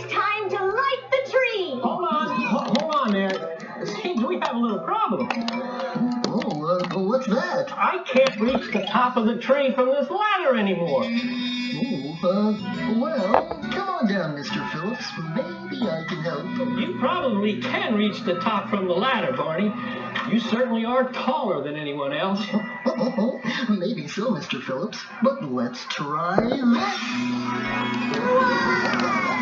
It's time to light the tree. Hold on there. It seems we have a little problem. Oh, what's that? I can't reach the top of the tree from this ladder anymore. Well, come on down, Mr. Phillips. Maybe I can help. You probably can reach the top from the ladder, Barney. You certainly are taller than anyone else. Maybe so, Mr. Phillips. But let's try this.